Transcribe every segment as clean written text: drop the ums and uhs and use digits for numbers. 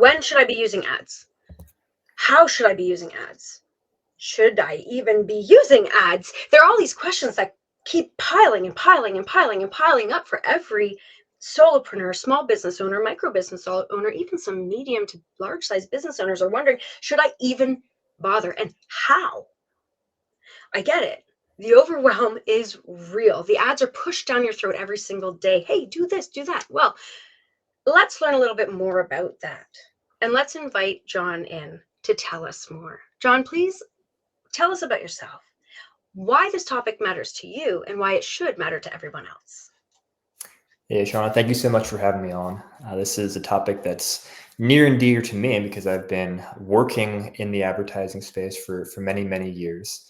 When should I be using ads? How should I be using ads? Should I even be using ads? There are all these questions that keep piling and piling and piling and piling up for every solopreneur, small business owner, micro business owner, even some medium to large size business owners are wondering, should I even bother, and how? I get it. The overwhelm is real. The ads are pushed down your throat every single day. Hey, do this, do that. Well, let's learn a little bit more about that. And let's invite John in to tell us more. John, please tell us about yourself, why this topic matters to you, and why it should matter to everyone else. Hey, Shauna, thank you so much for having me on. This is a topic that's near and dear to me because I've been working in the advertising space for many, many years.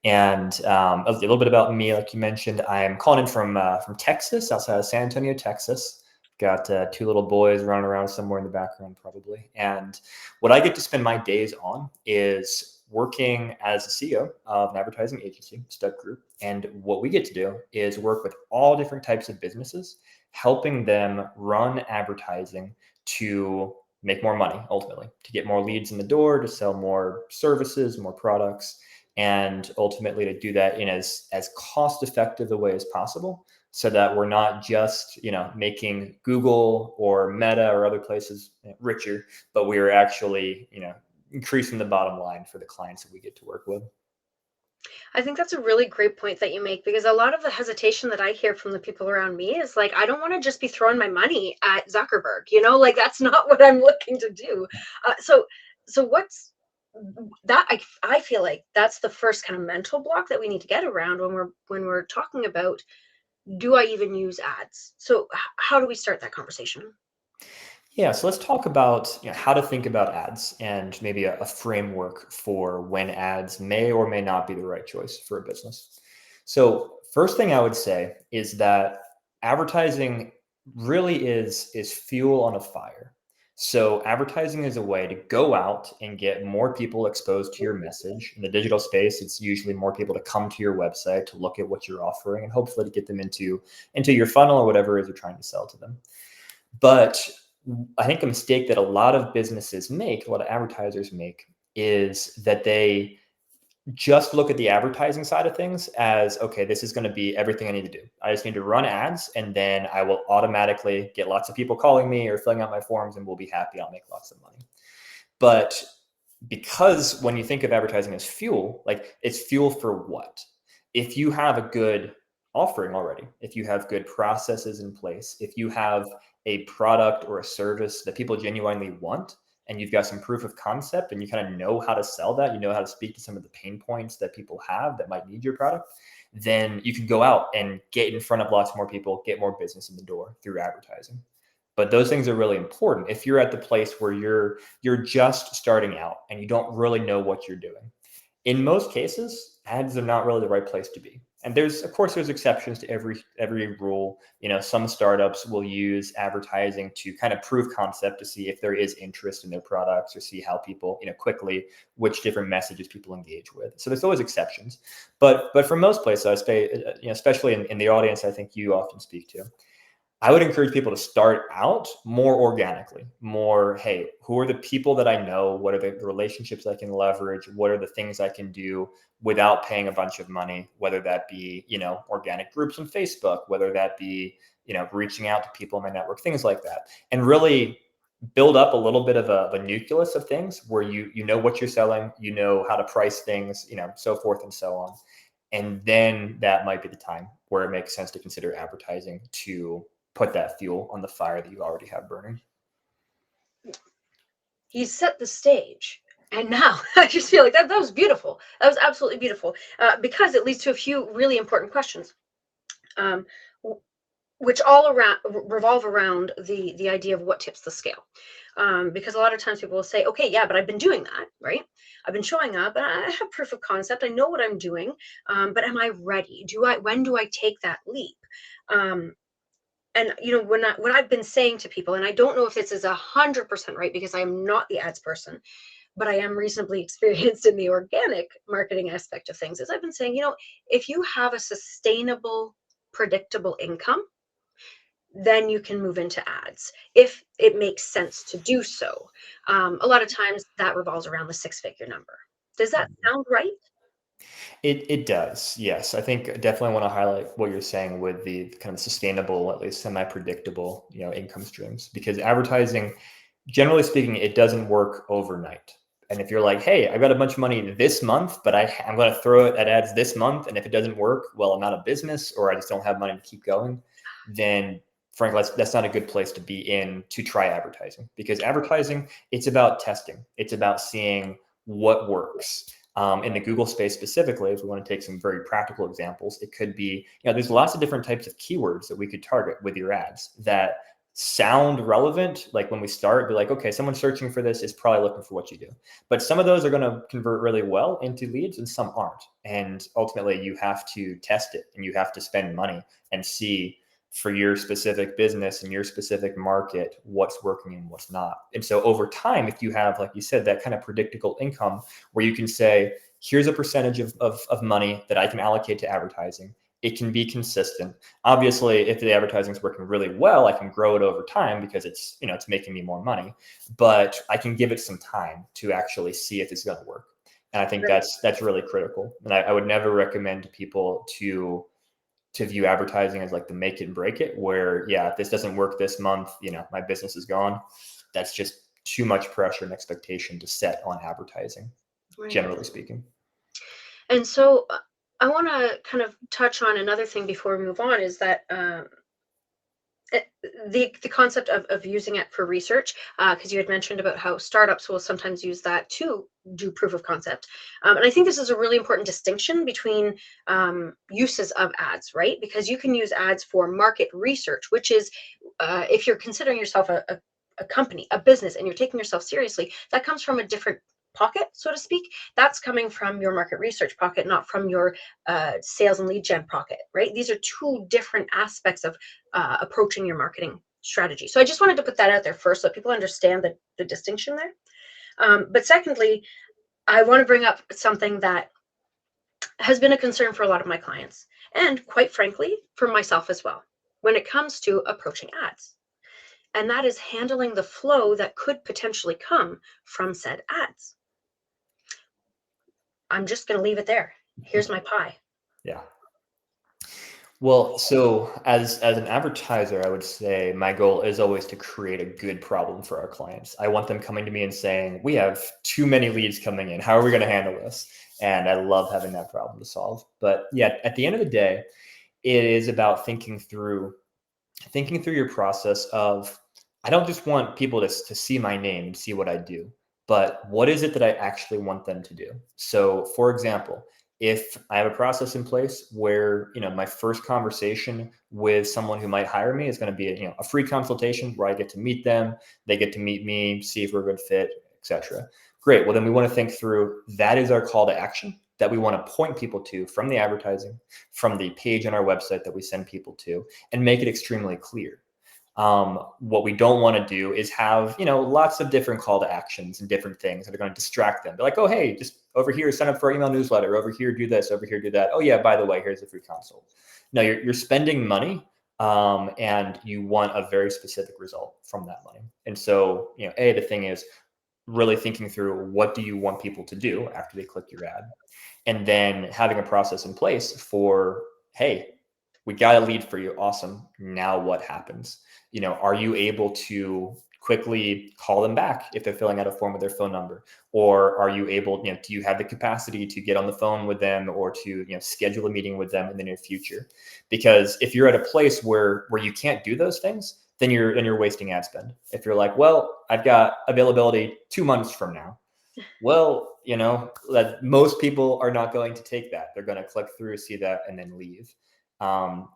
And a little bit about me, like you mentioned, I'm calling in from Texas, outside of San Antonio, Texas. Got two little boys running around somewhere in the background, probably. And what I get to spend my days on is working as a CEO of an advertising agency, Stud Group. And what we get to do is work with all different types of businesses, helping them run advertising to make more money, ultimately, to get more leads in the door, to sell more services, more products, and ultimately to do that in as cost effective a way as possible, so that we're not just making Google or Meta or other places richer, but we are actually increasing the bottom line for the clients that we get to work with. I think that's a really great point that you make, because a lot of the hesitation that I hear from the people around me is like, I don't want to just be throwing my money at Zuckerberg, like that's not what I'm looking to do. So what's that? I feel like that's the first kind of mental block that we need to get around when we're talking about, do I even use ads? So how do we start that conversation? Yeah, so let's talk about how to think about ads and maybe a framework for when ads may or may not be the right choice for a business. So first thing I would say is that advertising really is fuel on a fire. So advertising is a way to go out and get more people exposed to your message. In the digital space, it's usually more people to come to your website to look at what you're offering and hopefully to get them into your funnel or whatever it is you're trying to sell to them. But I think a mistake that a lot of businesses make, a lot of advertisers make, is that they just look at the advertising side of things as, okay, this is going to be everything I need to do. I just need to run ads and then I will automatically get lots of people calling me or filling out my forms and we'll be happy. I'll make lots of money. But because when you think of advertising as fuel, like it's fuel for what? If you have a good offering already, if you have good processes in place, if you have a product or a service that people genuinely want, and you've got some proof of concept and you kind of know how to sell that, you know how to speak to some of the pain points that people have that might need your product, then you can go out and get in front of lots more people, get more business in the door through advertising. But those things are really important. If you're at the place where you're just starting out and you don't really know what you're doing, in most cases, ads are not really the right place to be. And there's exceptions to every rule. Some startups will use advertising to kind of prove concept to see if there is interest in their products or see how people, quickly, which different messages people engage with. So there's always exceptions. But for most places, I say, especially in the audience, I think you often speak to, I would encourage people to start out more organically, more, hey, who are the people that I know? What are the relationships I can leverage? What are the things I can do without paying a bunch of money, whether that be, organic groups on Facebook, whether that be, reaching out to people in my network, things like that. And really build up a little bit of a nucleus of things where you know what you're selling, you know how to price things, so forth and so on. And then that might be the time where it makes sense to consider advertising to put that fuel on the fire that you already have burning. He set the stage. And now I just feel like that was beautiful. That was absolutely beautiful, because it leads to a few really important questions, um, which all around revolve around the idea of what tips the scale. Because a lot of times people will say, okay, yeah, but I've been doing that, right? I've been showing up and I have proof of concept. I know what I'm doing, but am I ready? When do I take that leap? And what I've been saying to people, and I don't know if this is 100% right because I am not the ads person, but I am reasonably experienced in the organic marketing aspect of things, is I've been saying, if you have a sustainable, predictable income, then you can move into ads if it makes sense to do so. A lot of times that revolves around the six-figure number. Does that sound right? It does, yes. I think definitely want to highlight what you're saying with the kind of sustainable, at least semi-predictable, income streams, because advertising, generally speaking, it doesn't work overnight. And if you're like, hey, I got a bunch of money this month, but I'm going to throw it at ads this month, and if it doesn't work, well, I'm out of business, or I just don't have money to keep going, then frankly, that's not a good place to be in to try advertising, because advertising, it's about testing. It's about seeing what works. In the Google space specifically, if we want to take some very practical examples, it could be, there's lots of different types of keywords that we could target with your ads that sound relevant. Like when we start, be like, okay, someone searching for this is probably looking for what you do. But some of those are going to convert really well into leads and some aren't. And ultimately, you have to test it and you have to spend money and see for your specific business and your specific market what's working and what's not. And so over time, if you have, like you said, that kind of predictable income where you can say, here's a percentage of money that I can allocate to advertising. It can be consistent. Obviously, if the advertising is working really well, I can grow it over time because it's making me more money. But I can give it some time to actually see if it's going to work. And I think Right. that's really critical. And I would never recommend people to view advertising as like the make it and break it, where, yeah, if this doesn't work this month, my business is gone. That's just too much pressure and expectation to set on advertising, Right. generally speaking. And so I want to kind of touch on another thing before we move on is that the concept of using it for research, because you had mentioned about how startups will sometimes use that to do proof of concept, and I think this is a really important distinction between uses of ads, right? Because you can use ads for market research, which is if you're considering yourself a company, a business, and you're taking yourself seriously, that comes from a different pocket, so to speak. That's coming from your market research pocket, not from your sales and lead gen pocket, right? These are two different aspects of approaching your marketing strategy. So I just wanted to put that out there first so people understand the distinction there. But secondly, I want to bring up something that has been a concern for a lot of my clients, and quite frankly, for myself as well, when it comes to approaching ads. And that is handling the flow that could potentially come from said ads. I'm just going to leave it there. Here's my pie. Yeah. Well, so as an advertiser, I would say my goal is always to create a good problem for our clients. I want them coming to me and saying, "We have too many leads coming in. How are we going to handle this?" And I love having that problem to solve. But yeah, at the end of the day, it is about thinking through your process of, I don't just want people to see my name and see what I do, but what is it that I actually want them to do? So for example, if I have a process in place where, my first conversation with someone who might hire me is going to be a free consultation where I get to meet them, they get to meet me, see if we're a good fit, etc. Great. Well, then we want to think through, that is our call to action that we want to point people to from the advertising, from the page on our website that we send people to, and make it extremely clear. What we don't want to do is have, lots of different call to actions and different things that are going to distract them. They're like, oh, hey, just over here, sign up for our email newsletter. Over here, do this. Over here, do that. Oh, yeah, by the way, here's a free consult. No, you're spending money, and you want a very specific result from that money. And so, the thing is really thinking through, what do you want people to do after they click your ad? And then having a process in place for, hey, we got a lead for you. Awesome. Now what happens? Are you able to quickly call them back if they're filling out a form with their phone number? Or are you able, do you have the capacity to get on the phone with them or to, schedule a meeting with them in the near future? Because if you're at a place where you can't do those things, then you're wasting ad spend. If you're like, well, I've got availability 2 months from now. Well, that most people are not going to take that. They're going to click through, see that, and then leave.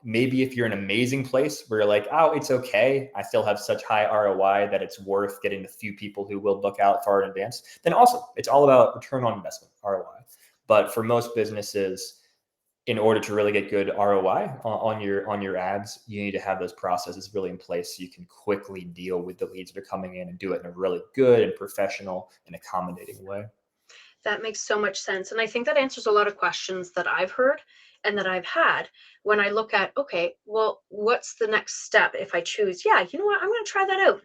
Maybe if you're in an amazing place where you're like, oh, it's okay, I still have such high ROI that it's worth getting the few people who will book out far in advance, then awesome. It's all about return on investment, ROI. But for most businesses, in order to really get good ROI on your ads, you need to have those processes really in place so you can quickly deal with the leads that are coming in and do it in a really good and professional and accommodating way. That makes so much sense. And I think that answers a lot of questions that I've heard and that I've had when I look at, okay, well, what's the next step if I choose, yeah, you know what, I'm going to try that out.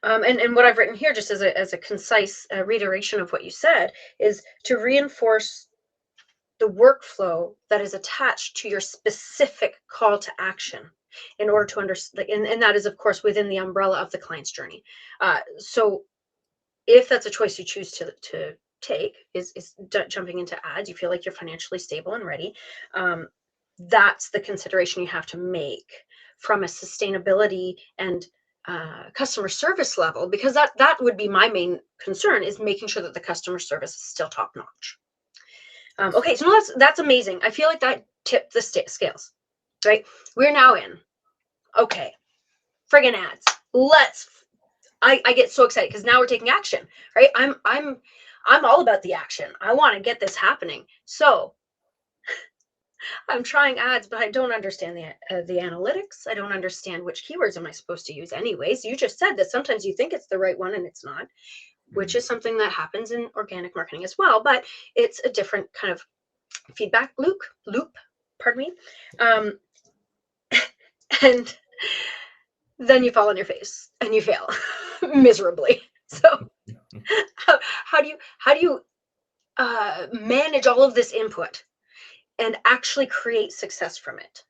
And what I've written here, just as a concise reiteration of what you said, is to reinforce the workflow that is attached to your specific call to action in order to understand, and that is, of course, within the umbrella of the client's journey. So if that's a choice you choose to take, is jumping into ads, you feel like you're financially stable and ready, that's the consideration you have to make from a sustainability and customer service level, because that would be my main concern, is making sure that the customer service is still top notch. Okay, so no, that's amazing. I feel like that tipped the scales, right? We're now in, okay, friggin' ads. I get so excited because now we're taking action, right? I'm all about the action. I want to get this happening. So I'm trying ads, but I don't understand the analytics. I don't understand which keywords am I supposed to use anyways. You just said that sometimes you think it's the right one and it's not, which is something that happens in organic marketing as well, but it's a different kind of feedback loop, pardon me. And then you fall on your face and you fail miserably. So how do you manage all of this input and actually create success from it?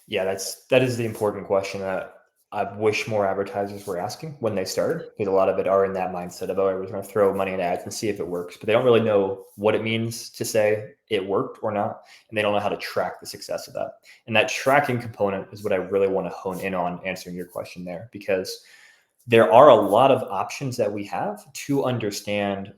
Yeah, that is the important question that I wish more advertisers were asking when they started, because a lot of it are in that mindset of, oh, we're going to throw money at ads and see if it works, but they don't really know what it means to say it worked or not, and they don't know how to track the success of that. And that tracking component is what I really want to hone in on answering your question there, because there are a lot of options that we have to understand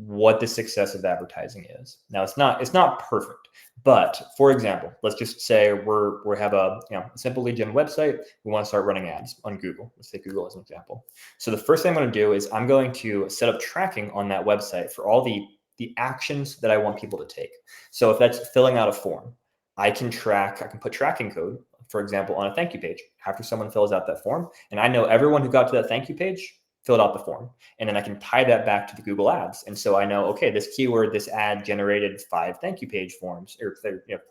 what the success of advertising is. Now, it's not perfect, but for example, let's just say we have a simple lead gen website. We want to start running ads on Google. Let's take Google as an example. So the first thing I'm going to do is I'm going to set up tracking on that website for all the actions that I want people to take. So if that's filling out a form, I can put tracking code, for example, on a thank you page after someone fills out that form. And I know everyone who got to that thank you page filled out the form. And then I can tie that back to the Google ads. And so I know, okay, this keyword, this ad generated 5 thank you page forms, or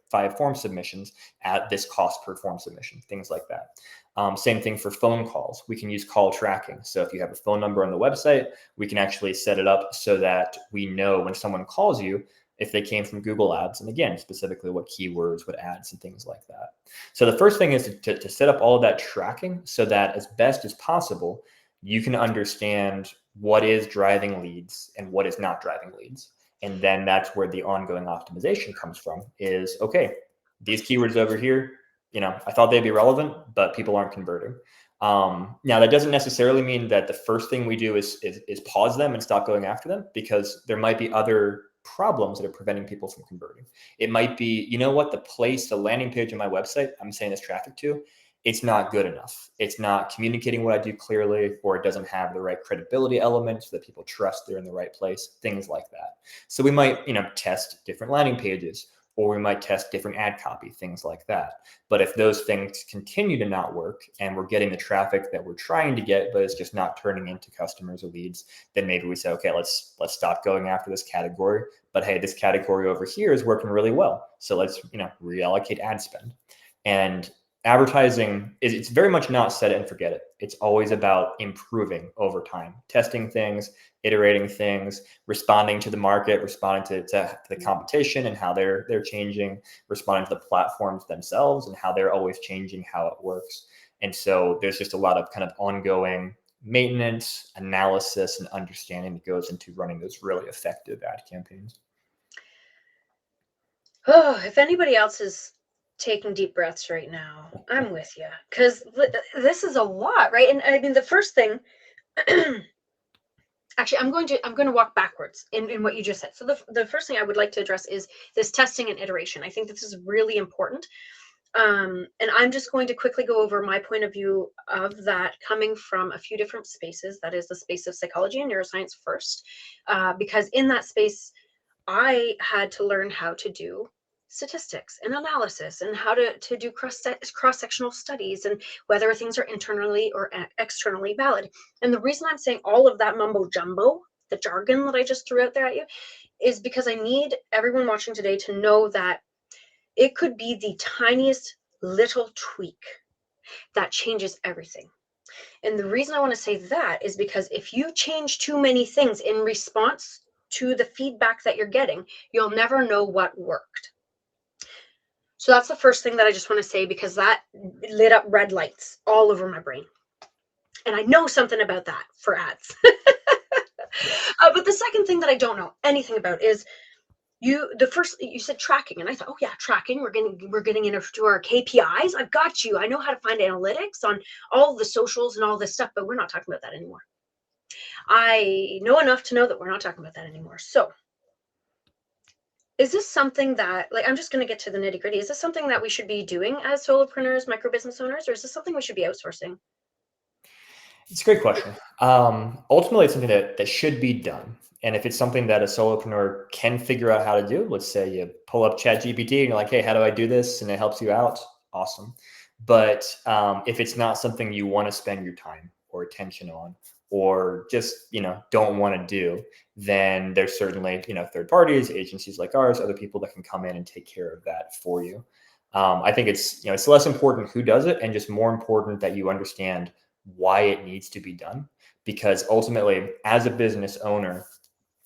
5 form submissions at this cost per form submission, things like that. Same thing for phone calls. We can use call tracking. So if you have a phone number on the website, we can actually set it up so that we know when someone calls you, if they came from Google ads, and again, specifically what keywords, what ads, and things like that. So the first thing is to set up all of that tracking so that as best as possible, you can understand what is driving leads and what is not driving leads. And then that's where the ongoing optimization comes from, is, okay, these keywords over here, I thought they'd be relevant, but people aren't converting. Now, that doesn't necessarily mean that the first thing we do is pause them and stop going after them, because there might be other problems that are preventing people from converting. It might be, the landing page on my website I'm saying this traffic to, it's not good enough. It's not communicating what I do clearly, or it doesn't have the right credibility elements so that people trust they're in the right place, things like that. So we might, test different landing pages, or we might test different ad copy, things like that. But if those things continue to not work and we're getting the traffic that we're trying to get, but it's just not turning into customers or leads, then maybe we say, okay, let's stop going after this category. But hey, this category over here is working really well, so let's reallocate ad spend. And advertising it's very much not set it and forget it. It's always about improving over time, testing things, iterating things, responding to the market, responding to the competition and how they're changing, responding to the platforms themselves and how they're always changing how it works. And so there's just a lot of kind of ongoing maintenance, analysis, and understanding that goes into running those really effective ad campaigns. Oh, if anybody else is taking deep breaths right now, I'm with you, because this is a lot, right? And I mean, the first thing, actually, I'm going to walk backwards in what you just said. So the first thing I would like to address is this testing and iteration. I think this is really important. And I'm just going to quickly go over my point of view of that, coming from a few different spaces. That is the space of psychology and neuroscience first, because in that space, I had to learn how to do statistics and analysis and how to do cross-sectional studies and whether things are internally or externally valid. And the reason I'm saying all of that mumbo jumbo, the jargon that I just threw out there at you, is because I need everyone watching today to know that It could be the tiniest little tweak that changes everything. And the reason I want to say that is because if you change too many things in response to the feedback that you're getting, you'll never know what worked. So that's the first thing that I just want to say, because that lit up red lights all over my brain. And I know something about that for ads. But the second thing that I don't know anything about is you said tracking, and I thought, oh yeah, tracking. We're getting into our KPIs. I've got you. I know how to find analytics on all the socials and all this stuff, but we're not talking about that anymore. I know enough to know that we're not talking about that anymore. So is this something that, like, I'm just going to get to the nitty gritty. Is this something that we should be doing as solopreneurs, micro business owners, or is this something we should be outsourcing? It's a great question. Ultimately, it's something that should be done. And if it's something that a solopreneur can figure out how to do, let's say you pull up ChatGPT and you're like, hey, how do I do this? And it helps you out. Awesome. But if it's not something you want to spend your time or attention on, or just, don't want to do, then there's certainly, third parties, agencies like ours, other people that can come in and take care of that for you. I think it's less important who does it and just more important that you understand why it needs to be done. Because ultimately, as a business owner,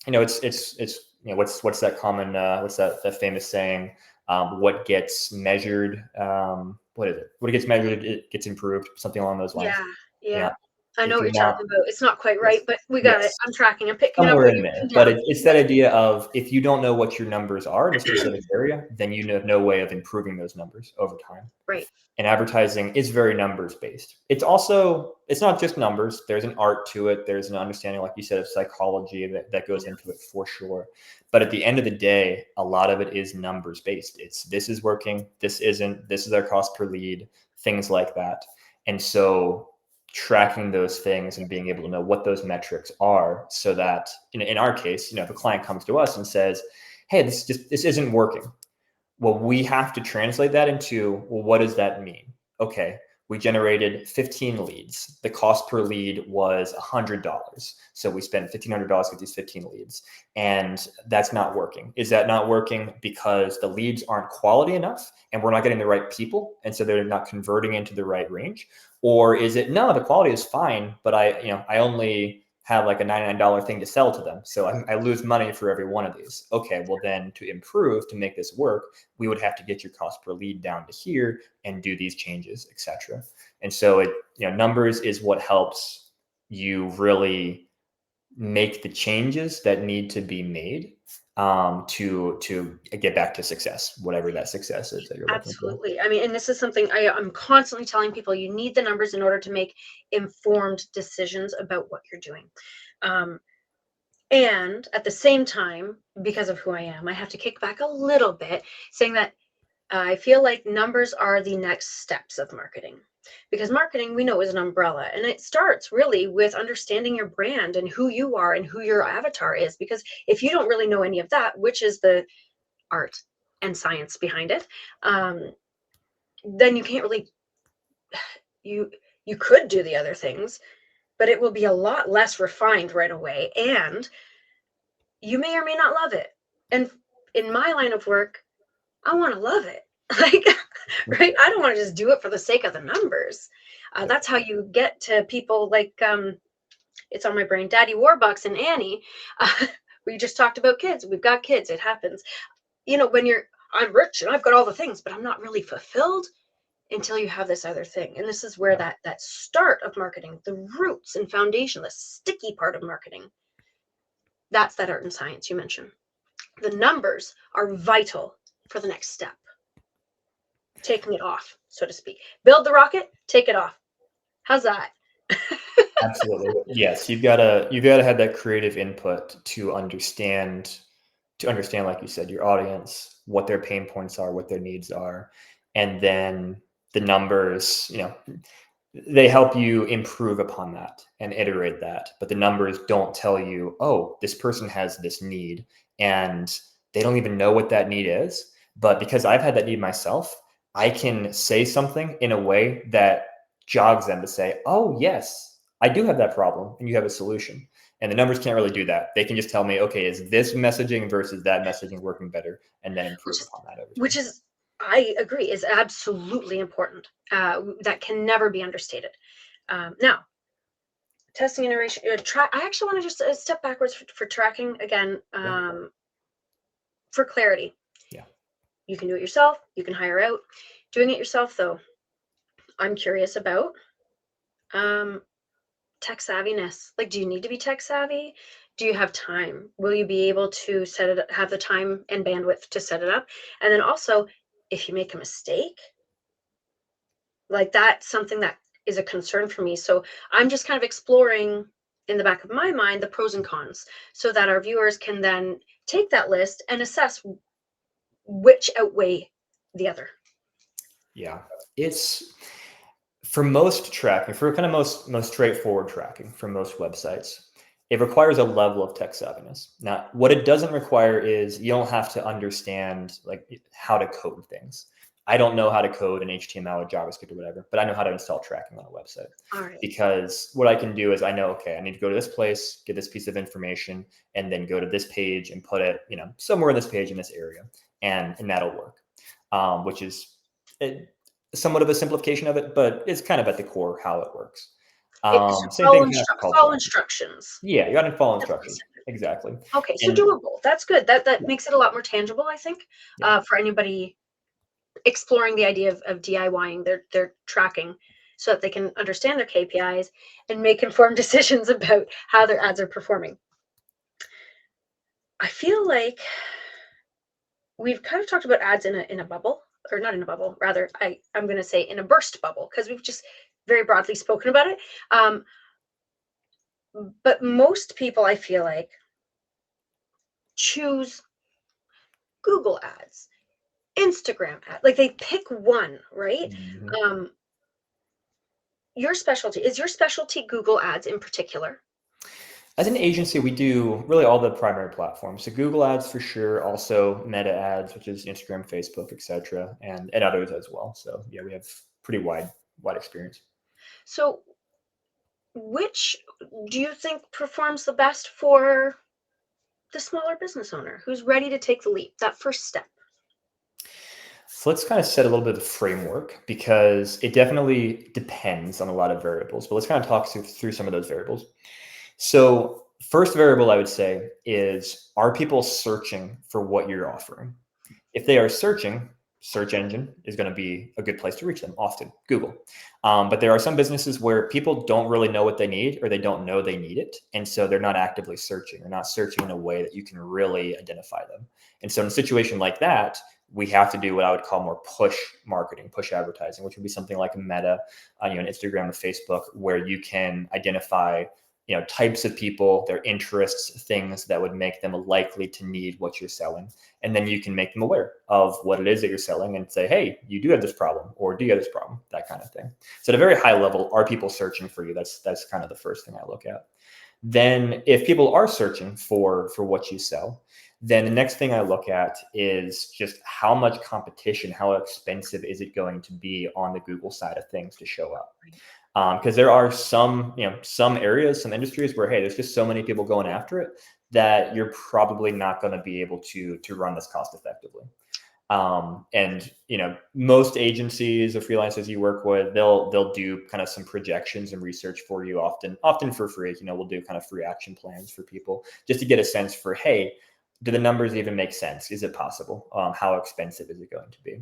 it's what's that common what's that famous saying? What gets measured, what is it? What gets measured, it gets improved. Something along those lines. Yeah, Yeah. yeah. I know If what you're you're not, talking about. It's not quite right, yes, but we got it. yes, I'm tracking. I'm picking up somewhere what in you're there. putting But down. it's that idea of, if you don't know what your numbers are in a specific area, then you have no way of improving those numbers over time. Right. And advertising is very numbers based. It's not just numbers. There's an art to it. There's an understanding, like you said, of psychology that goes into it for sure. But at the end of the day, a lot of it is numbers based. It's, this is working, this isn't, this is our cost per lead, things like that. And so tracking those things and being able to know what those metrics are, so that in our case, if a client comes to us and says, hey, this isn't working. Well, we have to translate that into, well, what does that mean? Okay, we generated 15 leads. The cost per lead was $100. So we spent $1,500 with these 15 leads, and that's not working. Is that not working because the leads aren't quality enough and we're not getting the right people, and so they're not converting into the right range? Or is it, no, the quality is fine, but I only have like a $99 thing to sell to them, so I lose money for every one of these. Okay, well then, to improve, to make this work, we would have to get your cost per lead down to here and do these changes, etc. And so numbers is what helps you really make the changes that need to be made to get back to success, whatever that success is that you're looking for. Absolutely. I mean, and this is something I'm constantly telling people: you need the numbers in order to make informed decisions about what you're doing. And at the same time, because of who I am, I have to kick back a little bit, saying that I feel like numbers are the next steps of marketing. Because marketing, we know, is an umbrella, and it starts really with understanding your brand and who you are and who your avatar is. Because if you don't really know any of that, which is the art and science behind it, then you can't really, you could do the other things, but it will be a lot less refined right away, and you may or may not love it. And in my line of work, I want to love it. Like, right? I don't want to just do it for the sake of the numbers. That's how you get to people like, it's on my brain, Daddy Warbucks and Annie. We just talked about kids. We've got kids. It happens. When I'm rich and I've got all the things, but I'm not really fulfilled until you have this other thing. And this is where that start of marketing, the roots and foundation, the sticky part of marketing, that's that art and science you mentioned. The numbers are vital for the next step. Taking it off, so to speak. Build the rocket, take it off. How's that? Absolutely. Yes, you've got to have that creative input to understand, like you said, your audience, what their pain points are, what their needs are, and then the numbers, they help you improve upon that and iterate that. But the numbers don't tell you, oh, this person has this need and they don't even know what that need is. But because I've had that need myself, I can say something in a way that jogs them to say, oh, yes, I do have that problem and you have a solution. And the numbers can't really do that. They can just tell me, okay, is this messaging versus that messaging working better? And then improve upon that over Which time. is I agree, is absolutely important. That can never be understated. Now, testing iteration, I actually want to just step backwards for tracking again, for clarity. Yeah. You can do it yourself. You can hire out. Doing it yourself, though, I'm curious about tech savviness. Like, do you need to be tech savvy? Do you have time? Will you be able to have the time and bandwidth to set it up? And then also, if you make a mistake, like that's something that is a concern for me. So I'm just kind of exploring in the back of my mind the pros and cons so that our viewers can then take that list and assess which outweigh the other. Yeah. It's for most tracking, for kind of most straightforward tracking for most websites, it requires a level of tech savviness. Now, what it doesn't require is you don't have to understand like how to code things. I don't know how to code an HTML or JavaScript or whatever, but I know how to install tracking on a website. All right. Because what I can do is I know, okay, I need to go to this place, get this piece of information, and then go to this page and put it, somewhere in this page in this area, and that'll work. Which is somewhat of a simplification of it, but it's kind of at the core how it works. Same thing kind of for call Follow tracking. instructions. Yeah, you got to follow instructions. Exactly. Okay, so And doable. That's good. That yeah, makes it a lot more tangible, I think, yeah. for anybody exploring the idea of DIYing their tracking so that they can understand their KPIs and make informed decisions about how their ads are performing. I feel like we've kind of talked about ads in a bubble, or not in a bubble, rather, I'm going to say in a burst bubble, because we've just very broadly spoken about it. But most people, I feel like, choose Google ads, Instagram ads. Like they pick one, right? Mhm. Your specialty Google ads in particular? As an agency, we do really all the primary platforms. So Google ads for sure, also Meta ads, which is Instagram, Facebook, etc., and others as well. So yeah, we have pretty wide experience. So which do you think performs the best for the smaller business owner who's ready to take the leap, that first step? So let's kind of set a little bit of framework because it definitely depends on a lot of variables. But let's kind of talk through some of those variables. So first variable I would say is, are people searching for what you're offering? If they are searching, search engine is going to be a good place to reach them, often Google. But there are some businesses where people don't really know what they need, or they don't know they need it. And so they're not actively searching. They're not searching in a way that you can really identify them. And so in a situation like that, we have to do what I would call more push marketing, push advertising, which would be something like Meta, on Instagram or Facebook, where you can identify types of people, their interests, things that would make them likely to need what you're selling. And then you can make them aware of what it is that you're selling and say, hey, you do have this problem, or do you have this problem? That kind of thing. So at a very high level, are people searching for you? That's kind of the first thing I look at. Then if people are searching for what you sell, then the next thing I look at is just how much competition, how expensive is it going to be on the Google side of things to show up? Because there are some areas, some industries where, hey, there's just so many people going after it that you're probably not going to be able to run this cost effectively. And most agencies or freelancers you work with, they'll do kind of some projections and research for you, often for free. We'll do kind of free action plans for people just to get a sense for, hey, do the numbers even make sense? Is it possible? How expensive is it going to be?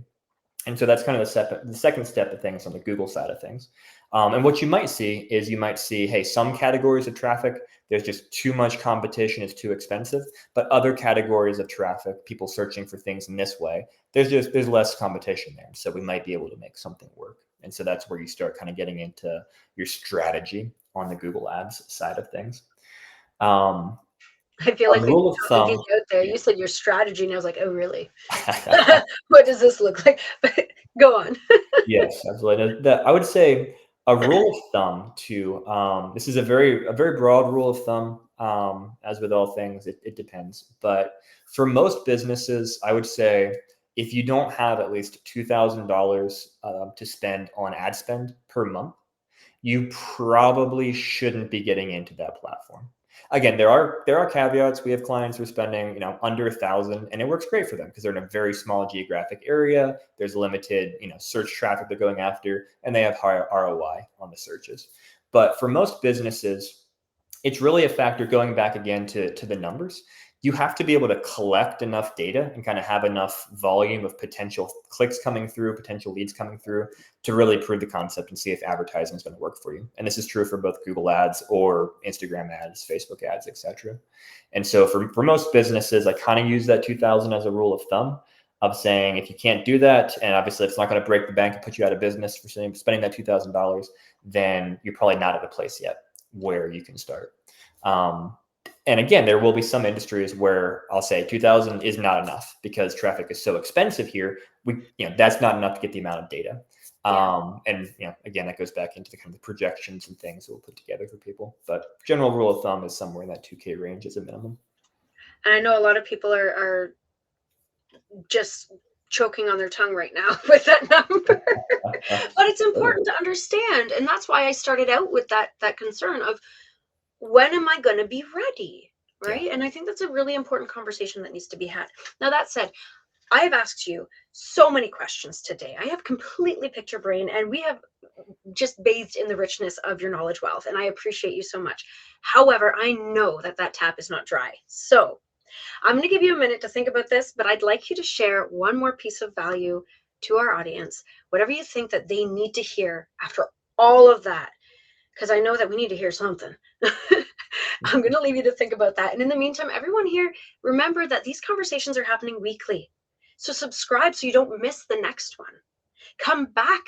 And so that's kind of the second step of things on the Google side of things. And what you might see is hey, some categories of traffic, there's just too much competition, it's too expensive. But other categories of traffic, people searching for things in this way, there's less competition there. So we might be able to make something work. And so that's where you start kind of getting into your strategy on the Google Ads side of things. I feel A like we rule of totally thumb. geeked out there. You said your strategy, and I was like, oh, really? What does this look like? But go on. Yes, absolutely. I would say a rule of thumb to this is a very broad rule of thumb. As with all things, it depends. But for most businesses, I would say if you don't have at least $2,000 to spend on ad spend per month, you probably shouldn't be getting into that platform. Again, there are caveats. We have clients who are spending, under 1,000, and it works great for them because they're in a very small geographic area. There's limited, search traffic they're going after, and they have higher ROI on the searches. But for most businesses, it's really a factor, going back again to the numbers. You have to be able to collect enough data and kind of have enough volume of potential clicks coming through, potential leads coming through, to really prove the concept and see if advertising is going to work for you. And this is true for both Google ads or Instagram ads, Facebook ads, etc. And so for most businesses, I kind of use that 2,000 as a rule of thumb, of saying, if you can't do that, and obviously it's not going to break the bank and put you out of business for spending that $2,000, then you're probably not at a place yet where you can start. And again, there will be some industries where I'll say 2,000 is not enough because traffic is so expensive here. That's not enough to get the amount of data. And again, that goes back into the kind of the projections and things that we'll put together for people. But general rule of thumb is somewhere in that 2K range as a minimum. And I know a lot of people are just choking on their tongue right now with that number. But it's important to understand, and that's why I started out with that concern of, when am I going to be ready, right? Yeah. And I think that's a really important conversation that needs to be had. Now, that said, I have asked you so many questions today. I have completely picked your brain, and we have just bathed in the richness of your knowledge wealth, and I appreciate you so much. However, I know that tap is not dry. So I'm going to give you a minute to think about this, but I'd like you to share one more piece of value to our audience, whatever you think that they need to hear after all of that, because I know that we need to hear something. I'm going to leave you to think about that. And in the meantime, everyone here, remember that these conversations are happening weekly. So subscribe so you don't miss the next one. Come back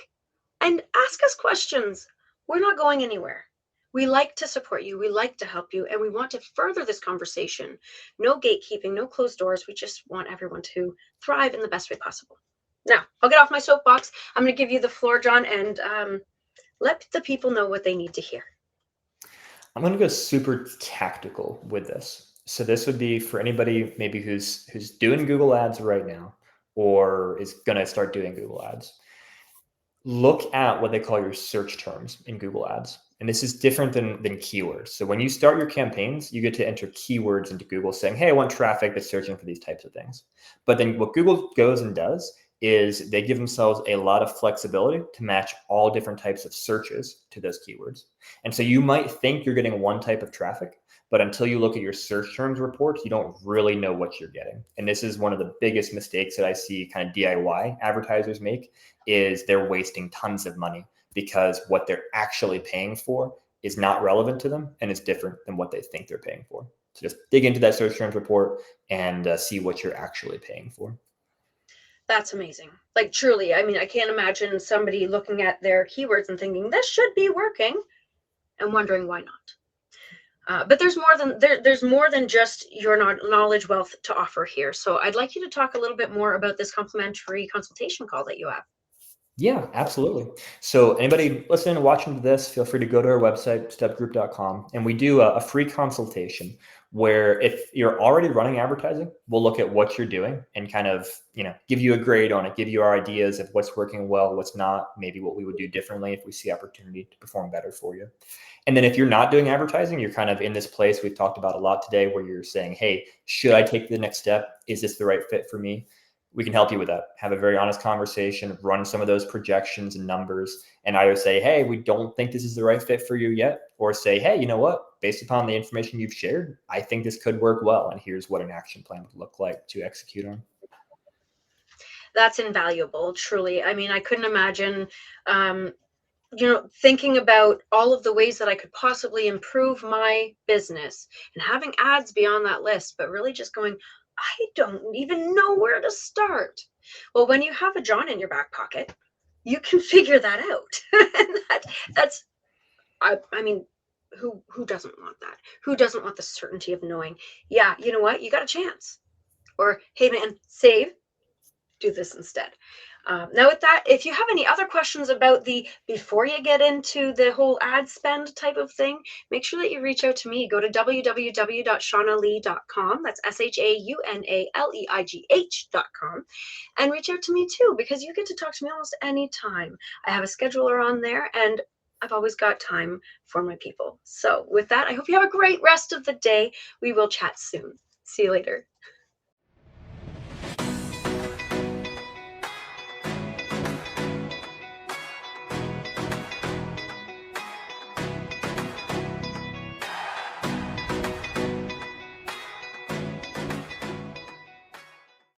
and ask us questions. We're not going anywhere. We like to support you. We like to help you. And we want to further this conversation. No gatekeeping, no closed doors. We just want everyone to thrive in the best way possible. Now, I'll get off my soapbox. I'm going to give you the floor, John, and let the people know what they need to hear. I'm going to go super tactical with this. So this would be for anybody maybe who's doing Google ads right now, or is going to start doing Google ads. Look at what they call your search terms in Google ads. And this is different than keywords. So when you start your campaigns, you get to enter keywords into Google saying, hey, I want traffic that's searching for these types of things. But then what Google goes and does is they give themselves a lot of flexibility to match all different types of searches to those keywords. And so you might think you're getting one type of traffic, but until you look at your search terms reports, you don't really know what you're getting. And this is one of the biggest mistakes that I see kind of DIY advertisers make, is they're wasting tons of money because what they're actually paying for is not relevant to them and it's different than what they think they're paying for. So just dig into that search terms report and see what you're actually paying for. That's amazing. Like, truly, I mean, I can't imagine somebody looking at their keywords and thinking this should be working and wondering why not. But there's more than just your knowledge wealth to offer here. So I'd like you to talk a little bit more about this complimentary consultation call that you have. Yeah, absolutely. So anybody listening and watching to this, feel free to go to our website, stepgroup.com, and we do a free consultation where if you're already running advertising, we'll look at what you're doing and kind of, give you a grade on it, give you our ideas of what's working well, what's not, maybe what we would do differently if we see opportunity to perform better for you. And then if you're not doing advertising, you're kind of in this place we've talked about a lot today where you're saying, hey, should I take the next step? Is this the right fit for me? We can help you with that. Have a very honest conversation, run some of those projections and numbers, and either say, hey, we don't think this is the right fit for you yet, or say, hey, you know what? Based upon the information you've shared, I think this could work well, and here's what an action plan would look like to execute on. That's invaluable, truly. I mean, I couldn't imagine, thinking about all of the ways that I could possibly improve my business and having ads be on that list, but really just going, I don't even know where to start. Well, when you have a John in your back pocket, you can figure that out. And that's, I mean, who doesn't want that? Who doesn't want the certainty of knowing, yeah, you know what? You got a chance. Or, hey, man, save, do this instead. Now with that, if you have any other questions about before you get into the whole ad spend type of thing, make sure that you reach out to me. Go to www.shaunalee.com. That's SHAUNALEIGH.com, and reach out to me too, because you get to talk to me almost any time. I have a scheduler on there, and I've always got time for my people. So with that, I hope you have a great rest of the day. We will chat soon. See you later.